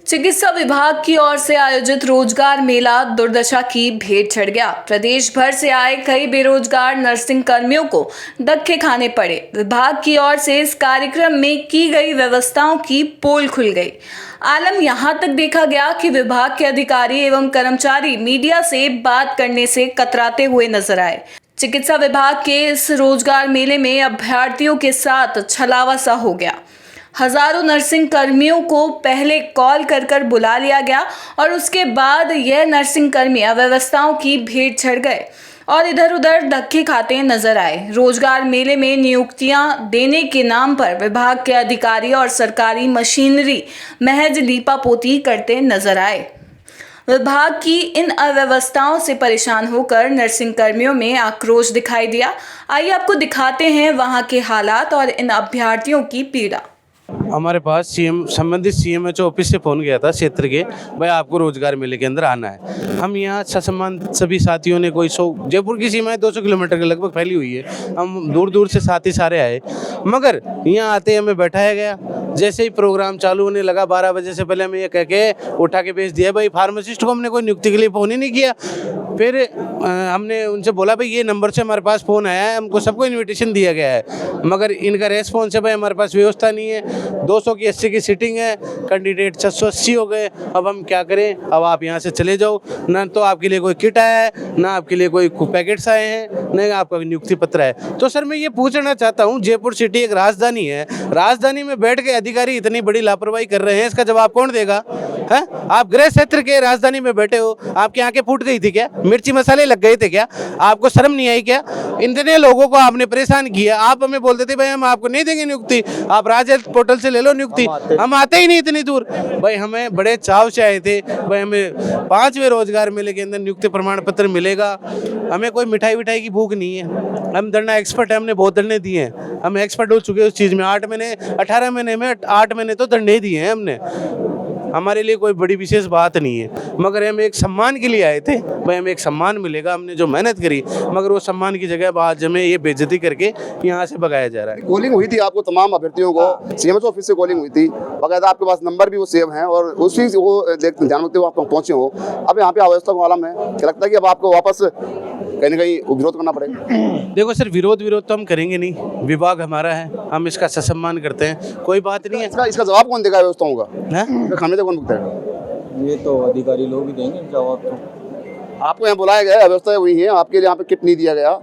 चिकित्सा विभाग की ओर से आयोजित रोजगार मेला दुर्दशा की भेंट चढ़ गया। प्रदेश भर से आए कई बेरोजगार नर्सिंग कर्मियों को धक्के खाने पड़े। विभाग की ओर से इस कार्यक्रम में की गई व्यवस्थाओं की पोल खुल गई। आलम यहां तक देखा गया कि विभाग के अधिकारी एवं कर्मचारी मीडिया से बात करने से कतराते हुए नजर आए। चिकित्सा विभाग के इस रोजगार मेले में अभ्यर्थियों के साथ छलावा सा हो गया। हजारों नर्सिंग कर्मियों को पहले कॉल कर बुला लिया गया और उसके बाद यह नर्सिंग कर्मी अव्यवस्थाओं की भेंट चढ़ गए और इधर उधर धक्के खाते नजर आए। रोजगार मेले में नियुक्तियां देने के नाम पर विभाग के अधिकारी और सरकारी मशीनरी महज लीपापोती करते नजर आए। विभाग की इन अव्यवस्थाओं से परेशान होकर नर्सिंग कर्मियों में आक्रोश दिखाई दिया। आइए आपको दिखाते हैं वहां के हालात और इन अभ्यर्थियों की पीड़ा। हमारे पास संबंधित सीएमएचओ ऑफिस से फ़ोन गया था क्षेत्र के, भाई आपको रोजगार मेले के अंदर आना है। हम यहाँ ससम्मान सभी साथियों ने कोई 100 जयपुर की सीमा है 200 किलोमीटर के लगभग फैली हुई है। हम दूर दूर से साथी सारे आए, मगर यहाँ आते हमें बैठाया गया। जैसे ही प्रोग्राम चालू होने लगा 12 बजे से पहले हमें ये कह के उठा के भेज दिया, भाई फार्मासिस्ट को हमने कोई नियुक्ति के लिए फ़ोन ही नहीं किया। फिर हमने उनसे बोला भाई ये नंबर से हमारे पास फ़ोन आया है, हमको सबको इन्विटेशन दिया गया है, मगर इनका रेस्पॉन्स है भाई हमारे पास व्यवस्था नहीं है। 200 की 80 की सीटिंग है, कैंडिडेट 780 हो गए, अब हम क्या करें। अब आप यहाँ से चले जाओ, ना तो आपके लिए कोई किट आया है, ना आपके लिए कोई पैकेट्स आए हैं, ना आपका नियुक्ति पत्र है। तो सर मैं ये पूछना चाहता हूँ, जयपुर सिटी एक राजधानी है, राजधानी में बैठ के अधिकारी इतनी बड़ी लापरवाही कर रहे हैं, इसका जवाब कौन देगा? है आप गृह क्षेत्र के राजधानी में बैठे हो, आपकी आंखें फूट गई थी क्या? मिर्ची मसाले लग गए थे क्या? आपको शर्म नहीं आई क्या? इतने लोगों को आपने परेशान किया। आप हमें बोलते थे भाई हम आपको नहीं देंगे नियुक्ति, आप राज्य पोर्टल से ले लो नियुक्ति। हम आते ही नहीं इतनी दूर। भाई हमें बड़े चाव से आए थे, भाई हमें 5वें रोजगार मेले के अंदर नियुक्ति प्रमाण पत्र मिलेगा। हमें कोई मिठाई विठाई की भूख नहीं है। हम धरना एक्सपर्ट है, हमने बहुत धरने दिए हैं, हम एक्सपर्ट हो चुके हैं उस चीज़ में। 8 महीने 18 महीने में 8 महीने तो धरने दिए हैं हमने। हमारे लिए कोई बड़ी विशेष बात नहीं है, मगर हम एक सम्मान के लिए आए थे। भाई हमें एक सम्मान मिलेगा, हमने जो मेहनत करी, मगर वो सम्मान की जगह आज हमें ये बेइज्जती करके यहाँ से भगाया जा रहा है। कॉलिंग हुई थी आपको तमाम अभ्यर्थियों को, सीएमएचओ ऑफिस से कॉलिंग हुई थी, बकायदा आपके पास नंबर भी वो सेव हैं और उसी से वो ध्यान रखते हुए आप पहुँचे हो। अब यहाँ पे अव्यवस्था को आलम है, क्या लगता है कि अब आपको वापस कहीं ना कहीं विरोध करना पड़ेगा? देखो सर, विरोध तो हम करेंगे नहीं, विभाग हमारा है, हम इसका ससम्मान करते हैं, कोई बात नहीं है। इसका जवाब कौन देगा व्यवस्थाओं का? खामियाजा कौन भुगतेगा? ये तो अधिकारी लोग ही देंगे जवाब। तो आपको यहाँ बुलाया गया है, व्यवस्था हुई है, आपके लिए यहाँ पे किट नहीं दिया गया।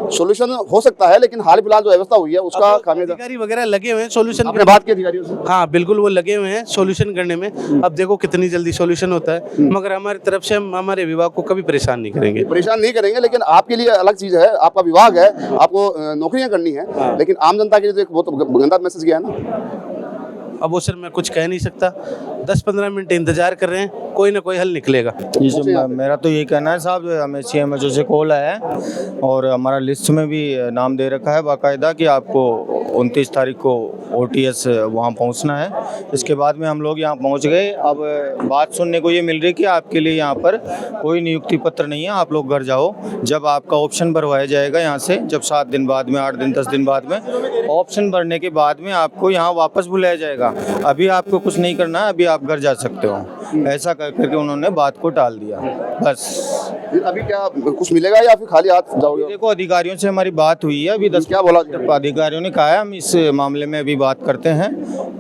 सॉल्यूशन हो सकता है, लेकिन हाल फिलहाल जो व्यवस्था हुई है उसका खामियाजा अधिकारी वगैरह लगे हुए हैं सॉल्यूशन। आपने बात की अधिकारियों से? हाँ बिल्कुल, वो लगे हुए हैं सॉल्यूशन करने में। अब देखो कितनी जल्दी सॉल्यूशन होता है, मगर हमारी तरफ से हम हमारे विभाग को कभी परेशान नहीं करेंगे। परेशान नहीं करेंगे, लेकिन आपके लिए अलग चीज है, आपका विभाग है, आपको नौकरियां करनी है, लेकिन आम जनता के लिए तो एक बहुत गंदा मैसेज गया है ना। अब वो सर मैं कुछ कह नहीं सकता, 10-15 मिनट इंतजार कर रहे हैं, कोई ना कोई हल निकलेगा। मेरा तो यही कहना है साहब, हमें सीएमएचओ से कॉल आया है और हमारा लिस्ट में भी नाम दे रखा है बाकायदा कि आपको 29 तारीख को ओटीएस वहाँ पहुँचना है। इसके बाद में हम लोग यहाँ पहुँच गए। अब बात सुनने को ये मिल रही है कि आपके लिए यहाँ पर कोई नियुक्ति पत्र नहीं है, आप लोग घर जाओ। जब आपका ऑप्शन भरवाया जाएगा यहाँ से, जब 7 दिन बाद में, 8 दिन 10 दिन बाद में ऑप्शन भरने के बाद में आपको यहाँ वापस बुलाया जाएगा। अभी आपको कुछ नहीं करना है, अभी आप घर जा सकते हो। ऐसा करके उन्होंने बात को टाल दिया। बस अभी क्या कुछ मिलेगा या फिर खाली हाथ जाओगे? देखो अधिकारियों से हमारी बात हुई है, अभी 10 क्या बोला अधिकारियों ने कहा है हम इस मामले में अभी बात करते हैं।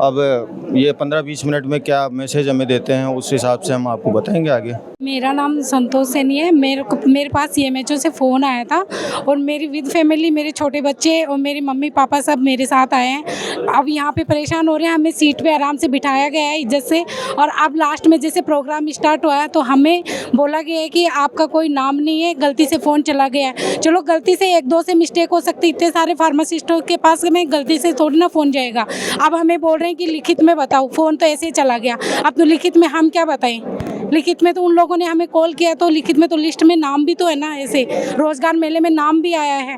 अब ये 15-20 मिनट में क्या मैसेज हमें देते हैं उस हिसाब से हम आपको बताएंगे आगे। मेरा नाम संतोष सैनी है। मेरे पास सीएमएचओ से फ़ोन आया था और मेरी विद फैमिली, मेरे छोटे बच्चे और मेरे मम्मी पापा सब मेरे साथ आए हैं। अब यहाँ पे परेशान हो रहे हैं, हमें सीट पे आराम से बिठाया गया है इज्जत से, और अब लास्ट में जैसे प्रोग्राम स्टार्ट हुआ है तो हमें बोला गया है कि आपका कोई नाम नहीं है, गलती से फ़ोन चला गया है। चलो गलती से 1-2 से मिस्टेक हो सकती है, इतने सारे फार्मासिस्टों के पास में गलती से थोड़ी ना फ़ोन जाएगा। अब हमें बोल रहे हैं कि लिखित में बताओ, फ़ोन तो ऐसे ही चला गया। अब तो लिखित में हम क्या बताएं? लिखित में तो उन लोगों ने हमें कॉल किया, तो लिखित में तो लिस्ट में नाम भी तो है ना, ऐसे रोजगार मेले में नाम भी आया है।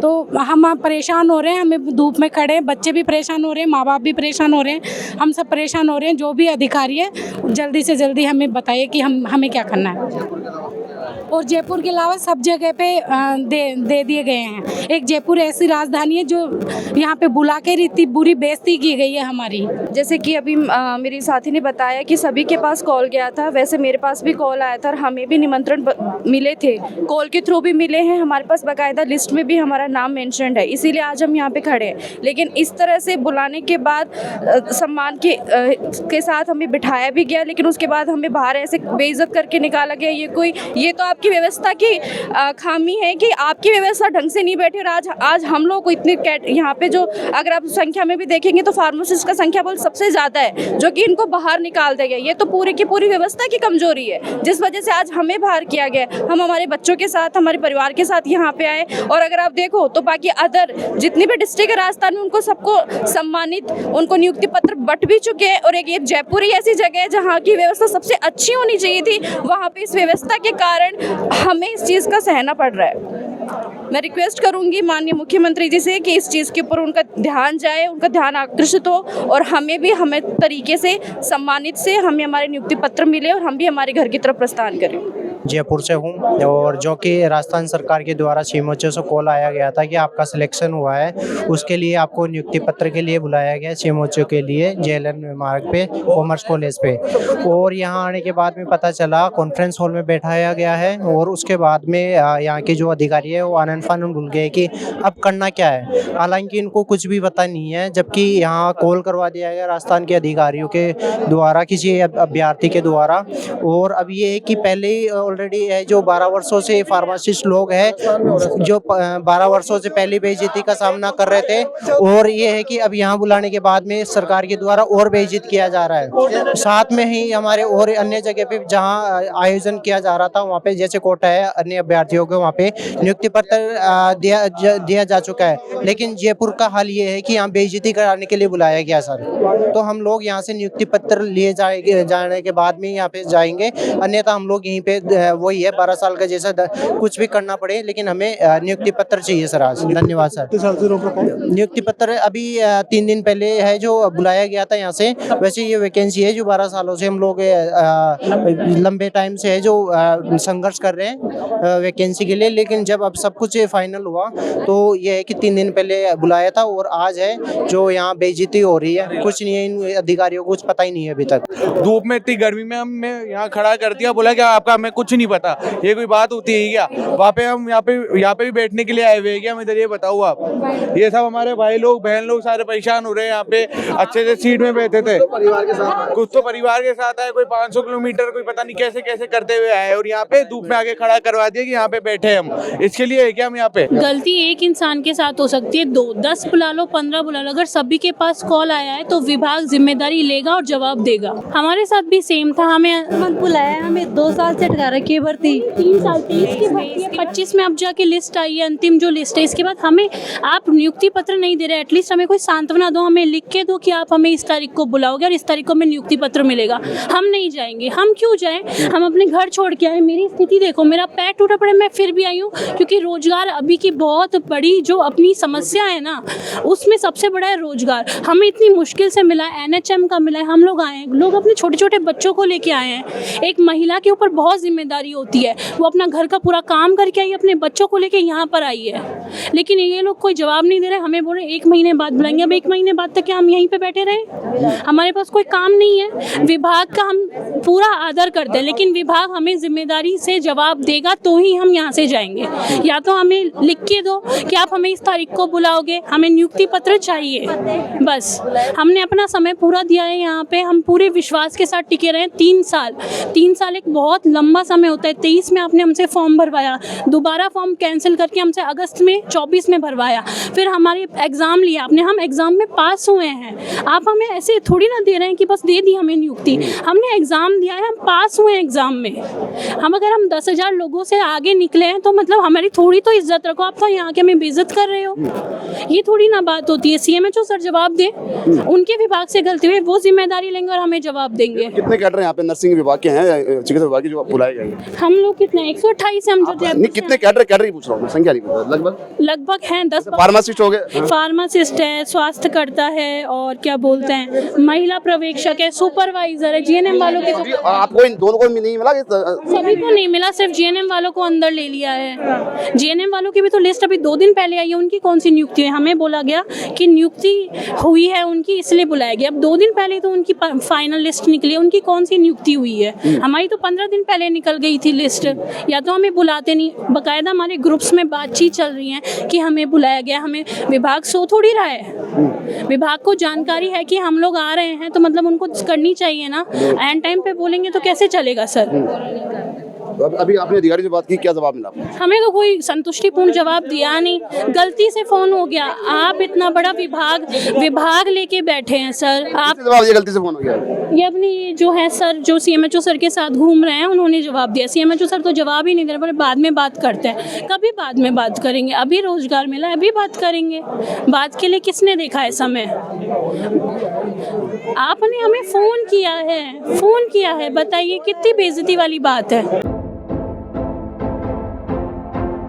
तो हम परेशान हो रहे हैं, हमें धूप में खड़े, बच्चे भी परेशान हो रहे हैं, माँ बाप भी परेशान हो रहे हैं, हम सब परेशान हो रहे हैं। जो भी अधिकारी है जल्दी से जल्दी हमें बताइए कि हमें क्या करना है। और जयपुर के अलावा सब जगह पे दे दिए गए हैं। एक जयपुर ऐसी राजधानी है जो यहाँ पे बुला के इतनी बुरी बेइज्जती की गई है हमारी। जैसे कि अभी मेरी साथी ने बताया कि सभी के पास कॉल गया था, वैसे मेरे पास भी कॉल आया था और हमें भी निमंत्रण मिले थे, कॉल के थ्रू भी मिले हैं। हमारे पास बाकायदा लिस्ट में भी हमारा नाम मेंशन्ड है, इसीलिए आज हम यहाँ पे खड़े हैं। लेकिन इस तरह से बुलाने के बाद सम्मान के साथ हमें बिठाया भी गया, लेकिन उसके बाद हमें बाहर ऐसे बेइज्जत करके निकाला गया। ये तो आपकी व्यवस्था की खामी है कि आपकी व्यवस्था ढंग से नहीं बैठी। और आज हम लोग को इतने यहाँ पे जो अगर आप संख्या में भी देखेंगे तो फार्मासिस्ट का संख्या बल सबसे ज़्यादा है, जो कि इनको बाहर निकाल दिया गया। ये तो पूरी की पूरी व्यवस्था की कमजोरी है, जिस वजह से आज हमें बाहर किया गया। हम हमारे बच्चों के साथ, हमारे परिवार के साथ यहाँ पे आए। और अगर आप देखो तो बाकी अदर जितनी भी डिस्ट्रिक्ट है राजस्थान में, उनको सबको सम्मानित, उनको नियुक्ति पत्र बट भी चुके हैं। और एक ये जयपुर ही ऐसी जगह है जहाँ की व्यवस्था सबसे अच्छी होनी चाहिए थी, वहाँ पे इस व्यवस्था के कारण हमें इस चीज़ का सहना पड़ रहा है। मैं रिक्वेस्ट करूंगी माननीय मुख्यमंत्री जी से कि इस चीज़ के ऊपर उनका ध्यान जाए, उनका ध्यान आकर्षित हो और हमें तरीके से सम्मानित से हमें हमारे नियुक्ति पत्र मिले और हम भी हमारे घर की तरफ प्रस्थान करें। जयपुर से हूँ और जो कि राजस्थान सरकार के द्वारा सीएमएचओ से कॉल आया गया था कि आपका सिलेक्शन हुआ है, उसके लिए आपको नियुक्ति पत्र के लिए बुलाया गया सीएमएचओ के लिए जेएलएन मार्ग पे कॉमर्स कॉलेज पे। और यहाँ आने के बाद में पता चला कॉन्फ्रेंस हॉल में बैठाया गया है और उसके बाद में यहाँ के जो अधिकारी है वो आनन फानन भूल गए कि अब करना क्या है। हालांकि इनको कुछ भी पता नहीं है, जबकि यहाँ कॉल करवा दिया गया राजस्थान के अधिकारियों के द्वारा किसी अभ्यर्थी के द्वारा। और अब ये है कि पहले ही ऑलरेडी है जो 12 वर्षों से फार्मासिस्ट लोग हैं जो 12 वर्षों से पहली बेइज्जती का सामना कर रहे थे, और ये है कि अब यहाँ बुलाने के बाद में सरकार के द्वारा और बेइज्जत किया जा रहा है। साथ में ही हमारे और अन्य जगह पे जहाँ आयोजन किया जा रहा था वहाँ पे जैसे कोटा है, अन्य अभ्यर्थियों को वहाँ पे नियुक्ति पत्र दिया जा चुका है। लेकिन जयपुर का हाल ये है कि यहाँ बेइज्जती कराने के लिए बुलाया गया सर। तो हम लोग यहाँ से नियुक्ति पत्र लिए जाने के बाद में यहाँ पे जाएंगे, अन्यथा हम लोग यहीं पे वही है 12 साल का जैसा कुछ भी करना पड़े, लेकिन हमें नियुक्ति पत्र चाहिए सर आज। धन्यवाद सर। नियुक्ति पत्र अभी 3 दिन पहले है जो बुलाया गया था यहाँ से। वैसे ये वैकेंसी है जो 12 सालों से हम लोग लंबे टाइम से है जो संघर्ष कर रहे हैं वैकेंसी के लिए, लेकिन जब अब सब कुछ फाइनल हुआ तो ये है कि 3 दिन पहले बुलाया था और आज है जो यहाँ बेइज्जती हो रही है। कुछ नहीं है, इन अधिकारियों को कुछ पता ही नहीं है अभी तक। धूप में इतनी गर्मी में हमें यहाँ खड़ा कर दिया, बोला कि आपका हमें कुछ नहीं पता। ये कोई बात होती है क्या? वहाँ पे हम यहाँ पे भी बैठने के लिए आए हुए हैं क्या? हम इधर ये बताओ आप। ये सब हमारे भाई लोग बहन लोग सारे परेशान हो रहे हैं। यहाँ पे अच्छे से सीट में बैठे थे, कुछ तो परिवार के साथ आए, कोई 500 किलोमीटर कोई पता नहीं कैसे कैसे करते हुए आए और यहाँ पे धूप में आके खड़ा करवा दिया कि यहाँ पे बैठे हम। इसके लिए है क्या हम यहाँ पे? गलती एक इंसान के साथ हो सकती है, 10 बुला लो, 15 बुला लो, अगर सभी के पास कॉल आया है तो विभाग जिम्मेदारी लेगा और जवाब देगा। हमारे साथ भी सेम था, हमें बुलाया, हमें 2 साल से अटका रखी है भर्ती। 3 साल 23 की भर्ती है, 25 में अब जाके लिस्ट आई है, अंतिम जो लिस्ट है। इसके बाद हमें आप नियुक्ति पत्र नहीं दे रहे, एटलीस्ट हमें कोई सांत्वना दो, हमें लिख के दो कि आप हमें इस तारीख को बुलाओगे और इस तारीख को हमें नियुक्ति पत्र मिलेगा। हम नहीं जाएंगे, हम क्यों जाएं? हम अपने घर छोड़ के आए। मेरी स्थिति देखो, मेरा पैर टूटा पड़ा, मैं फिर भी आई हूँ क्योंकि रोजगार अभी की बहुत बड़ी जो अपनी समस्या है ना, उसमें सबसे बड़ा है रोजगार। हमें इतनी मुश्किल से मिला है, NHM का मिला है, हम लोग आए हैं, लोग अपने छोटे छोटे बच्चों को लेके आए हैं। एक महिला के ऊपर बहुत जिम्मेदारी होती है, वो अपना घर का पूरा काम करके आई, अपने बच्चों को लेके यहाँ पर आई है, लेकिन ये लोग कोई जवाब नहीं दे रहे। हमें बोल रहे 1 महीने बाद बुलाएंगे। अब 1 महीने बाद तक क्या हम यहीं पे बैठे रहे? हमारे पास कोई काम नहीं है। विभाग का हम पूरा आदर करते हैं, लेकिन विभाग हमें जिम्मेदारी से जवाब देगा तो ही हम यहाँ से जाएंगे। या तो हमें लिख के दो कि आप हमें इस तारीख को बुलाओगे, हमें नियुक्ति पत्र चाहिए, बस। हमने अपना समय पूरा दिया है यहाँ पे, हम पूरे विश्वास के साथ टिके रहे। 3 साल एक बहुत लंबा समय होता है। 23 में आपने हमसे फॉर्म भरवाया, दोबारा फॉर्म कैंसिल करके हमसे अगस्त में 24 में भरवाया, फिर हमारे एग्ज़ाम लिया आपने, हम एग्ज़ाम में पास हुए हैं। आप हमें ऐसे थोड़ी ना दे रहे हैं कि बस दे दी हमें नियुक्ति। हमने एग्ज़ाम दिया है, हम पास हुए हैं एग्ज़ाम में। अगर हम 10,000 लोगों से आगे निकले हैं तो मतलब हमारी थोड़ी तो इज्जत रखो। आप तो यहाँ के हमें बेइज्जत कर रहे हो, ये थोड़ी ना बात होती है। CMHO सर जवाब दे, उनके विभाग से गलती हुई वो जिम्मेदारी लेंगे और हमें जवाब देंगे। कितने कैडर यहाँ पे नर्सिंग विभाग के हैं, चिकित्सा विभाग के जो बुलाए गए? हैं? हम लोग कितने 128 हम जो नहीं, जयपुर से कितने कैडर ही पूछ रहा हूँ मैं, संख्या नहीं पूछ रहा, लगभग लगभग हैं 10 फार्मासिस्ट हो गए। फार्मासिस्ट है, स्वास्थ्यकर्ता है, और क्या बोलते हैं महिला पर्यवेक्षक है, सुपरवाइजर है। जीएनएम वालों के अभी आपको इन दोनों को नहीं मिला सभी को नहीं मिला, सिर्फ जीएनएम वालों को अंदर ले लिया है। जीएनएम वालों की भी तो लिस्ट अभी 2 दिन पहले आई है, उनकी कौन सी नियुक्ति है? हमें बोला गया कि नियुक्ति हुई है उनकी, इसलिए बुलाया गया। अब 2 दिन पहले तो उनकी फाइनल लिस्ट निकली है, उनकी कौन सी नियुक्ति हुई है? हमारी तो 15 दिन पहले निकल गई थी लिस्ट। या तो हमें बुलाते नहीं, बकायदा हमारे ग्रुप्स में बातचीत चल रही है कि हमें बुलाया गया। हमें विभाग सो थोड़ी रहा है, विभाग को जानकारी है कि हम लोग आ रहे हैं, तो मतलब उनको करनी चाहिए ना। एंड टाइम पे बोलेंगे तो कैसे चलेगा सर? अभी आपने अधिकारी से बात की, क्या जवाब मिला? हमें तो कोई संतुष्टिपूर्ण जवाब दिया नहीं। गलती से फोन हो गया। आप इतना बड़ा विभाग लेके बैठे हैं सर। आप जवाब ये गलती से फोन हो गया? ये अपनी जो है सर, जो सीएमएचओ सर के साथ घूम रहे हैं, उन्होंने जवाब दिया। सीएमएचओ सर तो जवाब ही नहीं दे रहे, बोले बाद में बात करते हैं। कभी बाद में बात करेंगे? अभी रोजगार मिला, अभी बात करेंगे। बात के लिए किसने देखा है समय? आपने हमें फोन किया है, बताइए कितनी बेइज्जती वाली बात है।